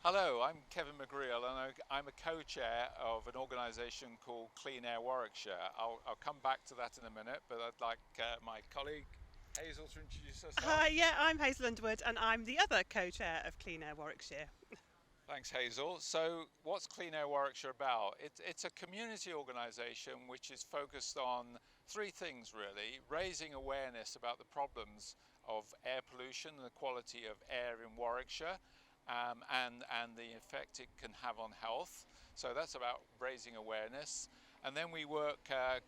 Hello, I'm Kevin McGreal and I'm a co-chair of an organisation called Clean Air Warwickshire. I'll come back to that in a minute, but I'd like my colleague Hazel to introduce Hi, herself. yeah, I'm Hazel Underwood and I'm the other co-chair of Clean Air Warwickshire. Thanks, Hazel. So what's Clean Air Warwickshire about? It's a community organisation which is focused on three things really: raising awareness about the problems of air pollution and the quality of air in Warwickshire, and the effect it can have on health. So that's about raising awareness. And then we work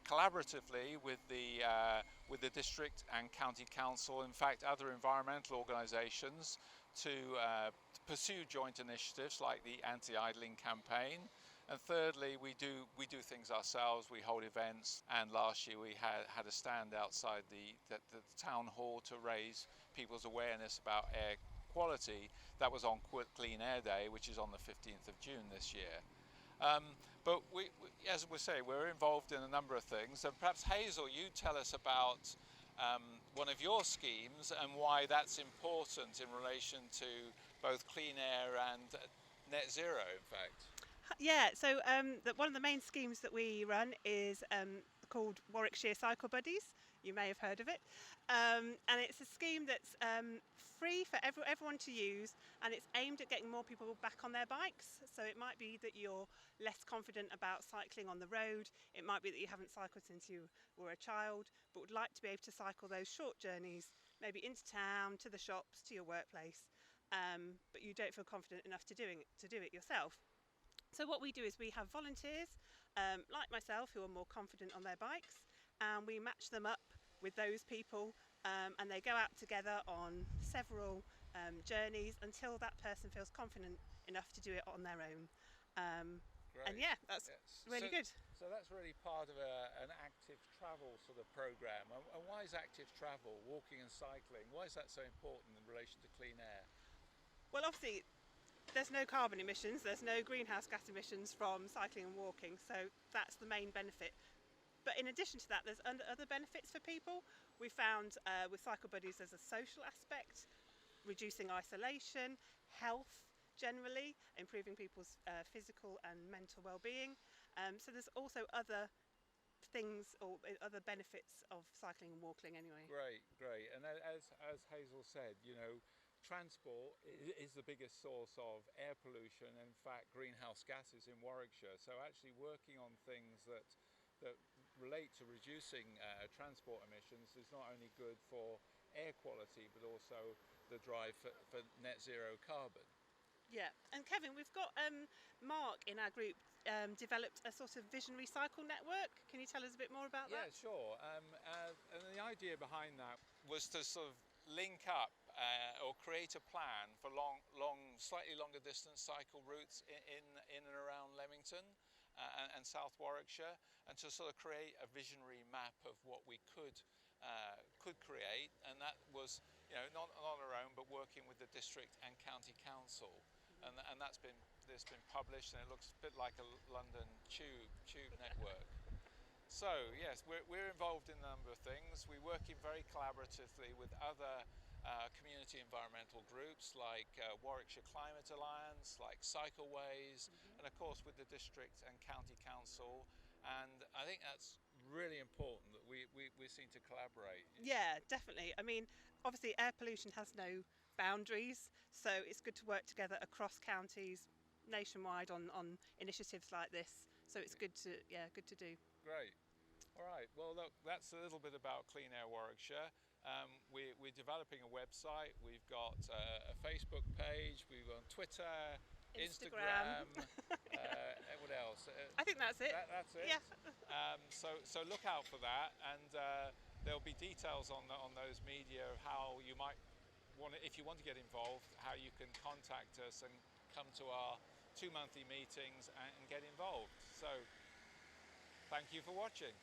collaboratively with the district and county council, in fact other environmental organisations, to pursue joint initiatives like the anti-idling campaign. And thirdly, we do things ourselves. We hold events, and last year we had a stand outside the town hall to raise people's awareness about air quality. That was on Clean Air Day, which is on the 15th of June this year. But as we say, we're involved in a number of things. And perhaps Hazel, you tell us about one of your schemes and why that's important in relation to both clean air and net zero, in fact. Yeah, so one of the main schemes that we run is called Warwickshire Cycle Buddies. You may have heard of it. And it's a scheme that's free for everyone to use, and it's aimed at getting more people back on their bikes. So it might be that you're less confident about cycling on the road. It might be that you haven't cycled since you were a child, but would like to be able to cycle those short journeys, maybe into town, to the shops, to your workplace. But you don't feel confident enough to do it yourself. So what we do is we have volunteers like myself who are more confident on their bikes, and we match them up with those people, and they go out together on several journeys until that person feels confident enough to do it on their own. And Great. yeah, that's Yes. really good. So that's really part of an active travel sort of program. And why is active travel, walking and cycling, why is that so important in relation to clean air? Well, obviously there's no carbon emissions, there's no greenhouse gas emissions from cycling and walking, so that's the main benefit. But in addition to that, there's other benefits for people. We found with Cycle Buddies there's a social aspect, reducing isolation, health generally, improving people's physical and mental well-being. So there's also other things or other benefits of cycling and walking anyway. Great, great. And as Hazel said, transport is the biggest source of air pollution, and in fact greenhouse gases in Warwickshire. So actually working on things that relate to reducing transport emissions is not only good for air quality but also the drive for net zero carbon. Yeah, and Kevin, we've got Mark in our group developed a sort of visionary cycle network. Can you tell us a bit more about Yeah, that? sure. And the idea behind that was to sort of link up or create a plan for slightly longer distance cycle routes in and around Leamington and South Warwickshire, and to sort of create a visionary map of what we could create. And that was, not on our own, but working with the district and county council. And that's been published, and it looks a bit like a London tube network. So yes, we're involved in a number of things. We're working very collaboratively with other community environmental groups like Warwickshire Climate Alliance, like Cycleways, and of course with the district and county council. And I think that's really important that we seem to collaborate. Yeah, definitely. I mean, obviously, air pollution has no boundaries, so it's good to work together across counties, nationwide on initiatives like this. So it's good to do. Great. All right, well look, that's a little bit about Clean Air Warwickshire. We're developing a website, we've got a Facebook page, we're on Twitter, Instagram. Instagram, what else? I think that's it. That's it. Yeah. So look out for that, and there'll be details on those media of how you might if you want to get involved, how you can contact us and come to our 2 monthly meetings and get involved. So thank you for watching.